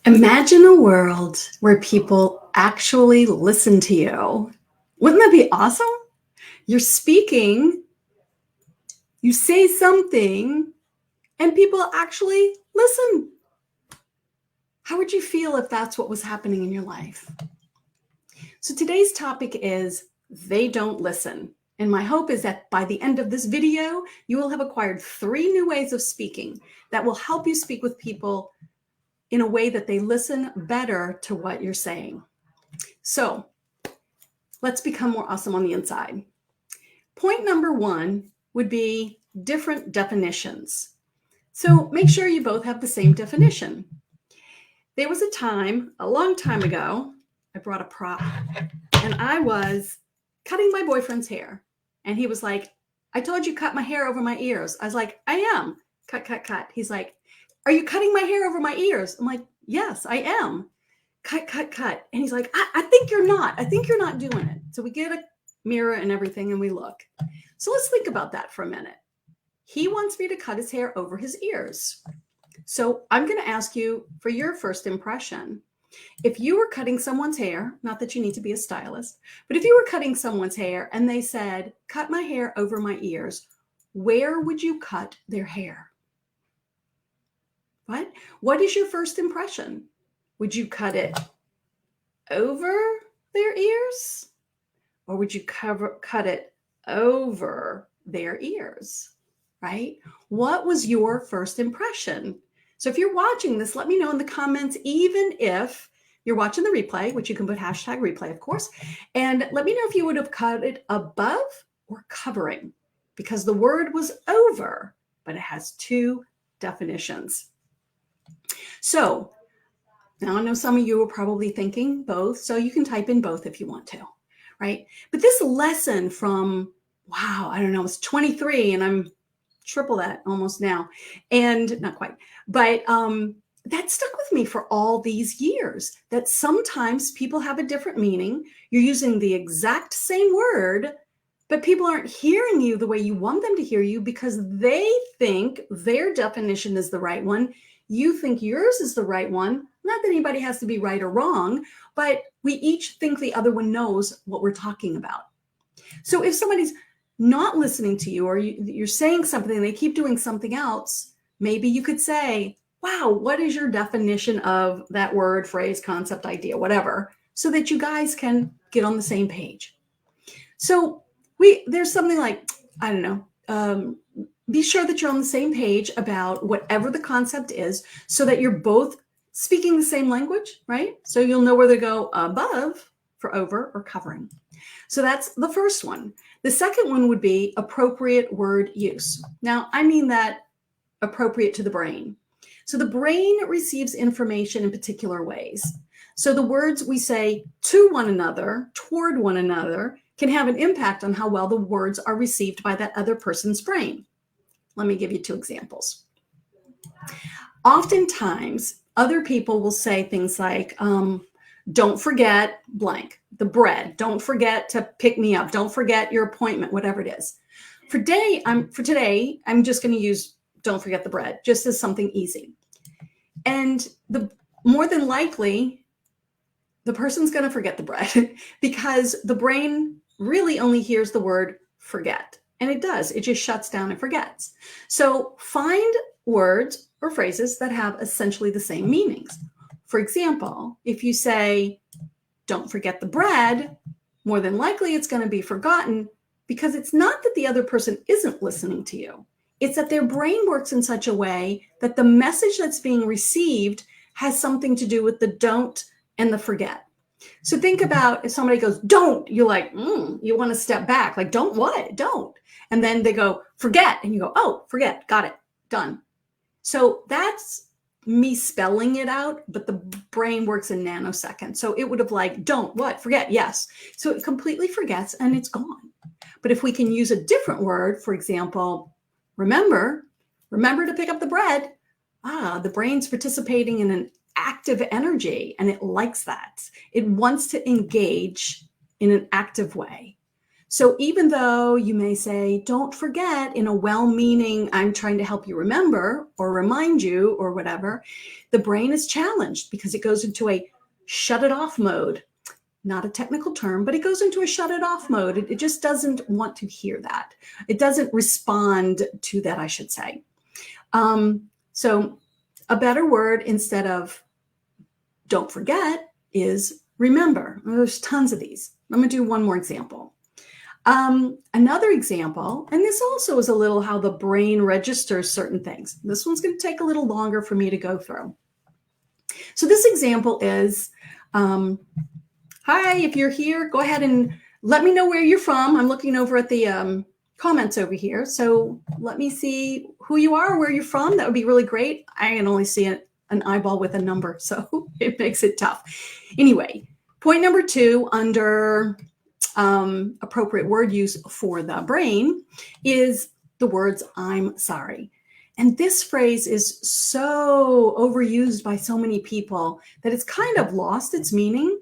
Imagine a world where people actually listen to you. Wouldn't that be awesome? You're speaking, you say something, and people actually listen. How would you feel if that's what was happening in your life? So today's topic is they don't listen. And my hope is that by the end of this video, you will have acquired 3 new ways of speaking that will help you speak with people in a way that they listen better to what you're saying. So let's become more awesome on the inside. Point number 1 would be different definitions. So make sure you both have the same definition. There was a time, a long time ago, I brought a prop and I was cutting my boyfriend's hair. And he was like, I told you cut my hair over my ears. I was like, I am. Cut, cut, cut. He's like, are you cutting my hair over my ears? I'm like, yes, I am. Cut, cut, cut. And he's like, I think you're not. I think you're not doing it. So we get a mirror and everything and we look. So let's think about that for a minute. He wants me to cut his hair over his ears. So I'm going to ask you for your first impression. If you were cutting someone's hair, not that you need to be a stylist, but if you were cutting someone's hair and they said, cut my hair over my ears, where would you cut their hair? What is your first impression? Would you cut it over their ears? Or would you cut it over their ears, right? What was your first impression? So if you're watching this, let me know in the comments, even if you're watching the replay, which you can put hashtag replay, of course, and let me know if you would have cut it above or covering, because the word was over, but it has 2 definitions. So now I know some of you are probably thinking both, so you can type in both if you want to, right? But this lesson from, wow, I don't know, it's 23 and I'm triple that almost now, and not quite, but that stuck with me for all these years, that sometimes people have a different meaning. You're using the exact same word, but people aren't hearing you the way you want them to hear you because they think their definition is the right one. You think yours is the right one. Not that anybody has to be right or wrong, but we each think the other one knows what we're talking about. So if somebody's not listening to you, or you're saying something and they keep doing something else, maybe you could say, wow, what is your definition of that word, phrase, concept, idea, whatever, so that you guys can get on the same page. So there's something like, I don't know, be sure that you're on the same page about whatever the concept is so that you're both speaking the same language, right? So you'll know where to go above for over or covering. So that's the first one. The second one would be appropriate word use. Now, I mean that appropriate to the brain. So the brain receives information in particular ways. So the words we say to one another, toward one another, can have an impact on how well the words are received by that other person's brain. Let me give you 2 examples. Oftentimes, other people will say things like, don't forget blank, the bread. Don't forget to pick me up. Don't forget your appointment, whatever it is. For today, I'm just going to use don't forget the bread, just as something easy. And more than likely, the person's going to forget the bread because the brain really only hears the word forget. And it does. It just shuts down and forgets. So find words or phrases that have essentially the same meanings. For example, if you say, don't forget the bread, more than likely it's going to be forgotten because it's not that the other person isn't listening to you. It's that their brain works in such a way that the message that's being received has something to do with the don't and the forget. So think about if somebody goes, don't, you're like, you want to step back. Like, don't what? Don't. And then they go, forget. And you go, oh, forget. Got it. Done. So that's me spelling it out, but the brain works in nanoseconds. So it would have like, don't, what, forget, yes. So it completely forgets and it's gone. But if we can use a different word, for example, remember to pick up the bread. The brain's participating in an active energy and it likes that. It wants to engage in an active way. So even though you may say, don't forget in a well-meaning, I'm trying to help you remember or remind you or whatever, the brain is challenged because it goes into a shut it off mode. Not a technical term, but it goes into a shut it off mode. It just doesn't want to hear that. It doesn't respond to that, I should say. So a better word instead of don't forget is remember. There's tons of these. I'm going to do one more example. Another example, and this also is a little how the brain registers certain things. This one's going to take a little longer for me to go through. So this example is, hi, if you're here, go ahead and let me know where you're from. I'm looking over at the comments over here. So let me see who you are, where you're from. That would be really great. I can only see an eyeball with a number, so it makes it tough. Anyway, point number 2 under appropriate word use for the brain is the words I'm sorry. And this phrase is so overused by so many people that it's kind of lost its meaning.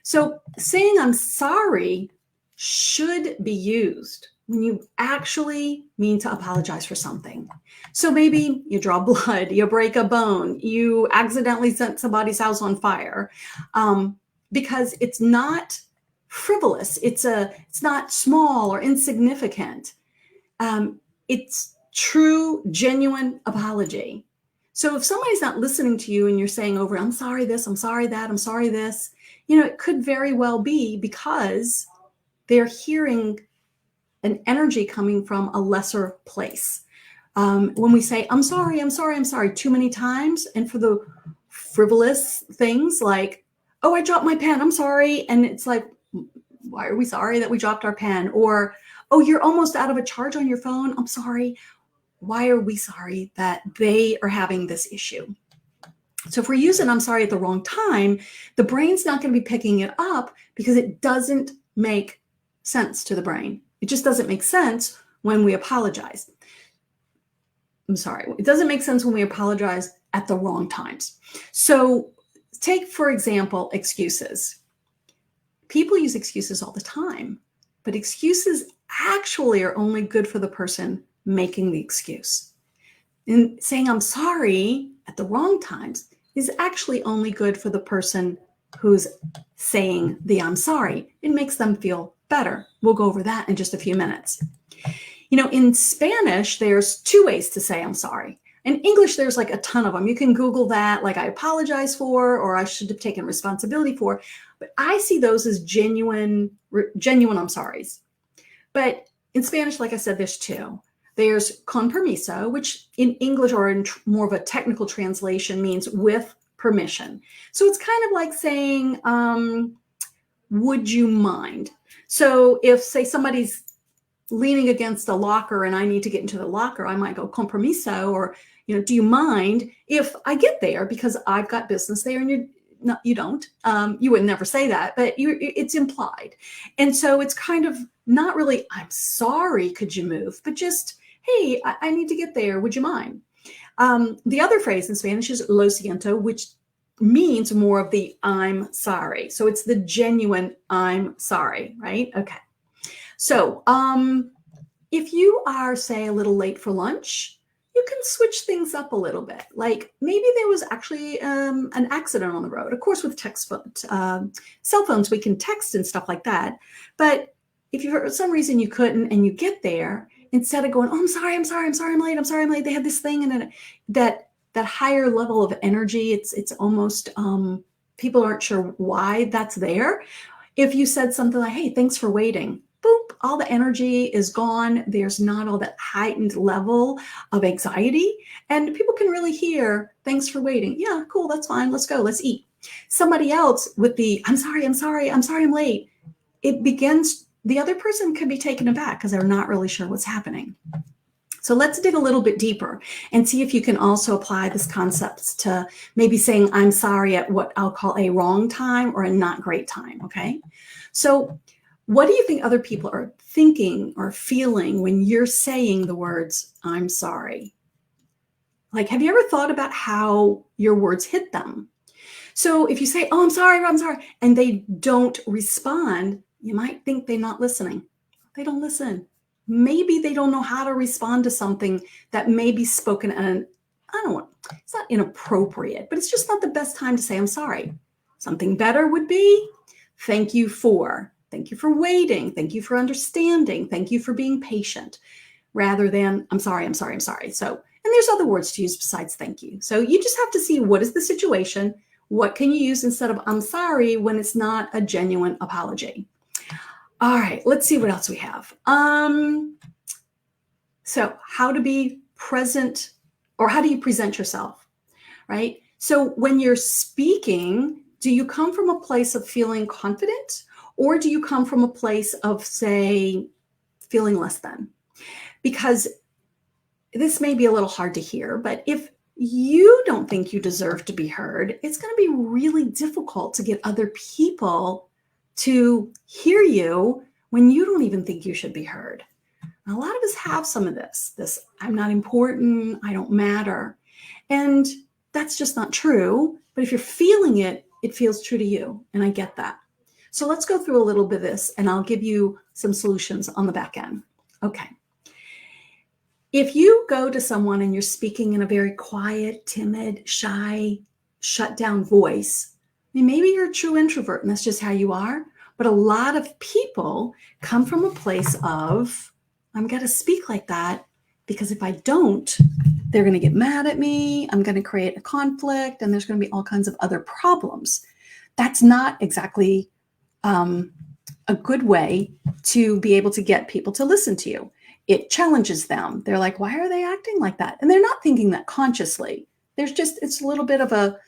So saying I'm sorry should be used when you actually mean to apologize for something. So maybe you draw blood, you break a bone, you accidentally set somebody's house on fire, because it's not frivolous. It's not small or insignificant. It's true, genuine apology. So if somebody's not listening to you and you're saying over, I'm sorry this, I'm sorry that, I'm sorry this, it could very well be because they're hearing an energy coming from a lesser place. When we say, I'm sorry, I'm sorry, I'm sorry, too many times, and for the frivolous things like, oh, I dropped my pen, I'm sorry. And it's like, why are we sorry that we dropped our pen? Or, oh, you're almost out of a charge on your phone, I'm sorry. Why are we sorry that they are having this issue? So if we're using I'm sorry at the wrong time, the brain's not going to be picking it up because it doesn't make sense to the brain. It just doesn't make sense when we apologize. I'm sorry. It doesn't make sense when we apologize at the wrong times. So take, for example, excuses. People use excuses all the time, but excuses actually are only good for the person making the excuse. And saying I'm sorry at the wrong times is actually only good for the person who's saying the I'm sorry. It makes them feel better. We'll go over that in just a few minutes. In Spanish, there's 2 ways to say I'm sorry. In English, there's like a ton of them. You can Google that, like I apologize for, or I should have taken responsibility for. But I see those as genuine I'm sorries. But in Spanish, like I said, there's 2. There's con permiso, which in English or in more of a technical translation means with permission. So it's kind of like saying, would you mind? So if, say, somebody's leaning against a locker and I need to get into the locker, I might go con permiso, or, do you mind if I get there because I've got business there and you don't. You would never say that, but it's implied. And so it's kind of not really, I'm sorry, could you move? But just, hey, I need to get there. Would you mind? The other phrase in Spanish is lo siento, which means more of the I'm sorry. So it's the genuine I'm sorry, right? Okay. So if you are, say, a little late for lunch, you can switch things up a little bit. Like maybe there was actually an accident on the road. Of course, with cell phones, we can text and stuff like that. But if for some reason you couldn't and you get there, instead of going, oh, I'm sorry, I'm late. They had this thing, and then that higher level of energy, it's almost, people aren't sure why that's there. If you said something like, hey, thanks for waiting, boop, all the energy is gone. There's not all that heightened level of anxiety. And people can really hear, thanks for waiting. Yeah, cool, that's fine. Let's go, let's eat. Somebody else with the, I'm sorry, I'm late. It begins, the other person could be taken aback because they're not really sure what's happening. So let's dig a little bit deeper and see if you can also apply these concepts to maybe saying I'm sorry at what I'll call a wrong time or a not great time, okay? So what do you think other people are thinking or feeling when you're saying the words, I'm sorry? Like, have you ever thought about how your words hit them? So if you say, oh, I'm sorry, and they don't respond, you might think they're not listening, They don't listen. Maybe they don't know how to respond to something that may be spoken in, I don't want, it's not inappropriate, but it's just not the best time to say, I'm sorry. Something better would be, thank you for waiting. Thank you for understanding. Thank you for being patient, rather than, I'm sorry, I'm sorry, I'm sorry. So, and there's other words to use besides thank you. So you just have to see, what is the situation? What can you use instead of I'm sorry when it's not a genuine apology? All right, let's see what else we have. So how to be present, or how do you present yourself, right? So when you're speaking, do you come from a place of feeling confident, or do you come from a place of, say, feeling less than? Because this may be a little hard to hear, but if you don't think you deserve to be heard, it's going to be really difficult to get other people to hear you when you don't even think you should be heard. And a lot of us have some of this, I'm not important, I don't matter. And that's just not true. But if you're feeling it, it feels true to you. And I get that. So let's go through a little bit of this, and I'll give you some solutions on the back end. Okay. If you go to someone and you're speaking in a very quiet, timid, shy, shut down voice, I mean, maybe you're a true introvert and that's just how you are. But a lot of people come from a place of, I'm going to speak like that because if I don't, they're going to get mad at me. I'm going to create a conflict, and there's going to be all kinds of other problems. That's not exactly a good way to be able to get people to listen to you. It challenges them. They're like, why are they acting like that? And they're not thinking that consciously. It's a little bit of a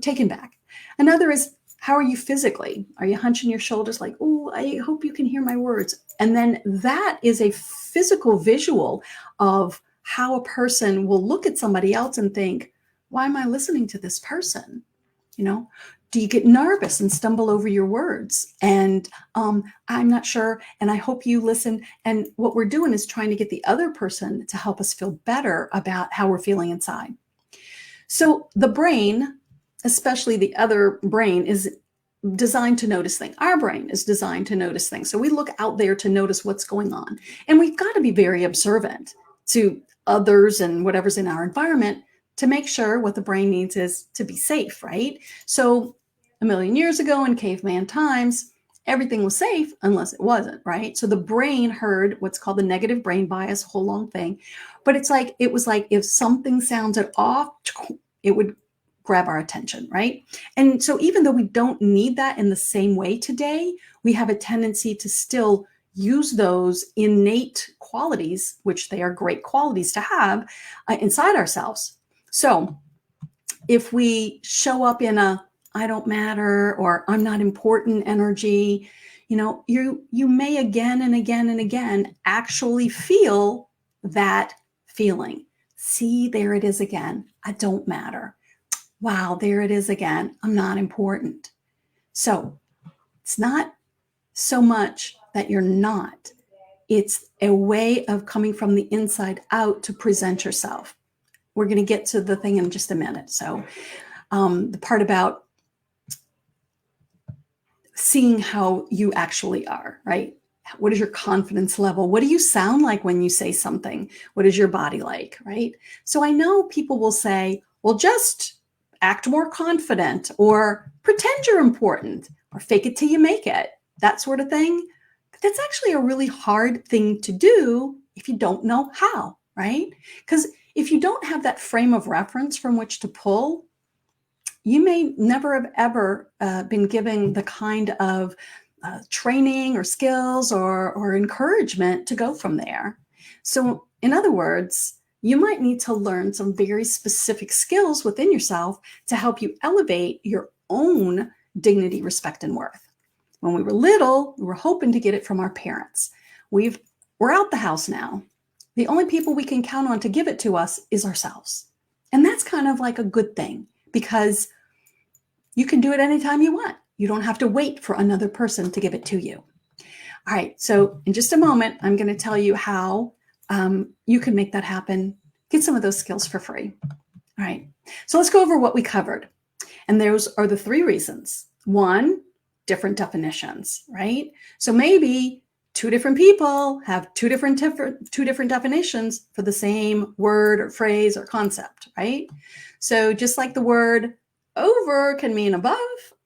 taken back. Another is, how are you physically? Are you hunching your shoulders like, oh, I hope you can hear my words? And then that is a physical visual of how a person will look at somebody else and think, why am I listening to this person? You know, do you get nervous and stumble over your words? And I'm not sure, and I hope you listen. And what we're doing is trying to get the other person to help us feel better about how we're feeling inside. So the brain, especially the other brain, is designed to notice things. Our brain is designed to notice things. So we look out there to notice what's going on. And we've got to be very observant to others and whatever's in our environment to make sure what the brain needs is to be safe, right? So a million years ago in caveman times, everything was safe unless it wasn't, right? So the brain heard what's called the negative brain bias, a whole long thing. But it was like if something sounded off, it would grab our attention, right? And so even though we don't need that in the same way today, we have a tendency to still use those innate qualities, which they are great qualities to have inside ourselves. So if we show up in a I don't matter or I'm not important energy, you may again and again and again actually feel that feeling. See, there it is again. I don't matter. Wow, there it is again. I'm not important. So it's not so much that you're not. It's a way of coming from the inside out to present yourself. We're going to get to the thing in just a minute. So the part about seeing how you actually are, right? What is your confidence level? What do you sound like when you say something? What is your body like, right? So I know people will say, well, just act more confident or pretend you're important or fake it till you make it, that sort of thing. But that's actually a really hard thing to do if you don't know how, right? Because if you don't have that frame of reference from which to pull, you may never have ever been given the kind of training or skills or encouragement to go from there. So in other words, you might need to learn some very specific skills within yourself to help you elevate your own dignity, respect, and worth. When we were little, we were hoping to get it from our parents. We're out the house now. The only people we can count on to give it to us is ourselves. And that's kind of like a good thing because you can do it anytime you want. You don't have to wait for another person to give it to you. All right, so in just a moment, I'm going to tell you how you can make that happen. Get some of those skills for free. All right, so let's go over what we covered. And those are the 3 reasons. 1, different definitions, right? So maybe two different people have two different definitions for the same word or phrase or concept, right? So just like the word over can mean above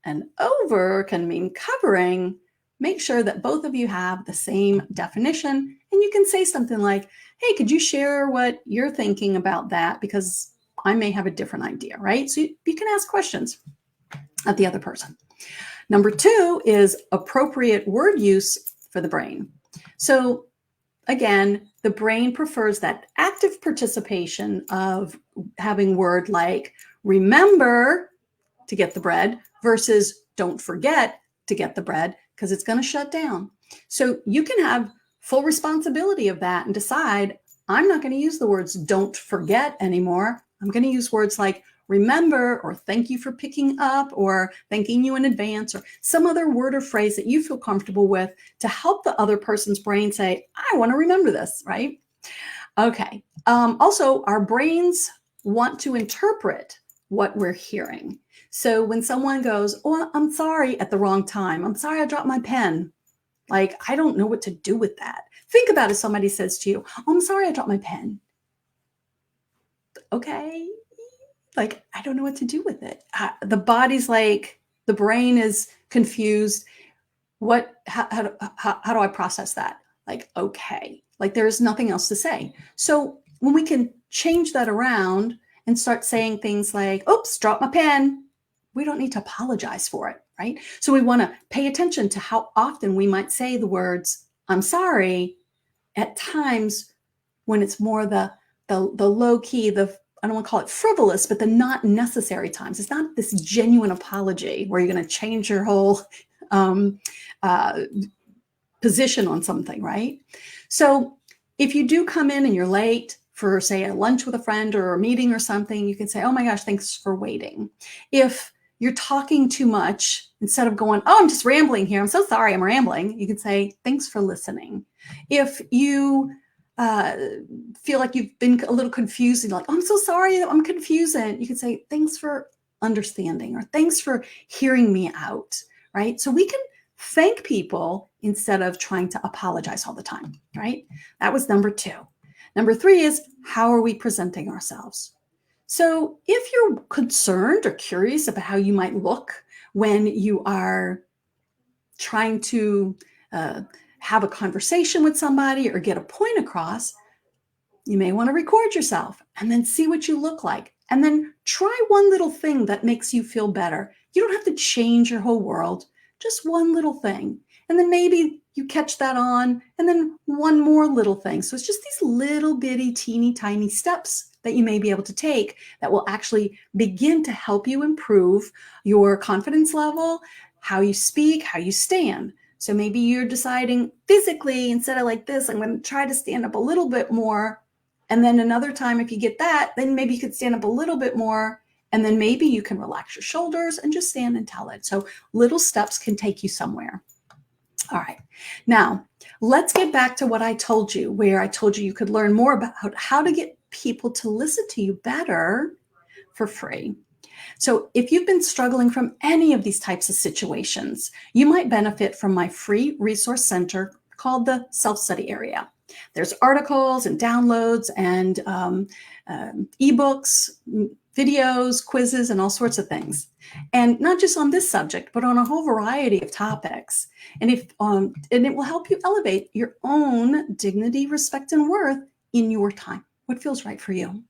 and over can mean covering, make sure that both of you have the same definition. And you can say something like, hey, could you share what you're thinking about that? Because I may have a different idea, right? So you can ask questions of the other person. Number 2 is appropriate word use for the brain. So again, the brain prefers that active participation of having word like remember to get the bread versus don't forget to get the bread, because it's going to shut down. So you can have full responsibility of that and decide, I'm not going to use the words don't forget anymore. I'm going to use words like remember, or thank you for picking up, or thanking you in advance, or some other word or phrase that you feel comfortable with to help the other person's brain say, I want to remember this, right? Okay. Also, our brains want to interpret what we're hearing. So when someone goes, oh, I'm sorry at the wrong time. I'm sorry I dropped my pen. Like, I don't know what to do with that. Think about if somebody says to you, oh, I'm sorry I dropped my pen. Okay. Like, I don't know what to do with it. The body's like, the brain is confused. How do I process that? Like, okay, like there's nothing else to say. So when we can change that around and start saying things like, oops, drop my pen, we don't need to apologize for it, right? So we want to pay attention to how often we might say the words, I'm sorry, at times when it's more the low key, I don't want to call it frivolous, but the not necessary times. It's not this genuine apology where you're going to change your whole position on something, right? So if you do come in and you're late for, say, a lunch with a friend or a meeting or something, you can say, oh my gosh, thanks for waiting. If you're talking too much, instead of going, oh, I'm just rambling here, I'm so sorry, I'm rambling, you can say, thanks for listening. If you feel like you've been a little confused and like, oh, I'm so sorry, I'm confusing, you can say, thanks for understanding, or thanks for hearing me out, right? So we can thank people instead of trying to apologize all the time, right? That was number 2. Number 3 is, how are we presenting ourselves? So if you're concerned or curious about how you might look when you are trying to have a conversation with somebody or get a point across, you may want to record yourself and then see what you look like. And then try one little thing that makes you feel better. You don't have to change your whole world, just one little thing. And then maybe you catch that on, and then one more little thing. So it's just these little bitty, teeny tiny steps that you may be able to take that will actually begin to help you improve your confidence level, how you speak, how you stand. So maybe you're deciding physically, instead of like this, I'm going to try to stand up a little bit more. And then another time, if you get that, then maybe you could stand up a little bit more. And then maybe you can relax your shoulders and just stand and tell it. So little steps can take you somewhere. All right. Now, let's get back to what I told you, where I told you could learn more about how to get people to listen to you better for free. So if you've been struggling from any of these types of situations, you might benefit from my free resource center called the Self-Study Area. There's articles and downloads and ebooks, videos, quizzes, and all sorts of things. And not just on this subject, but on a whole variety of topics. And it will help you elevate your own dignity, respect, and worth in your time. What feels right for you?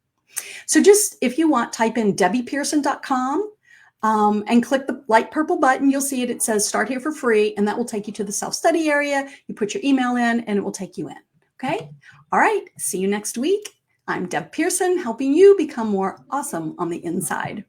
So just, if you want, type in DebbiePearson.com and click the light purple button. You'll see it. It says start here for free, and that will take you to the self-study area. You put your email in, and it will take you in. Okay? All right. See you next week. I'm Deb Pearson, helping you become more awesome on the inside.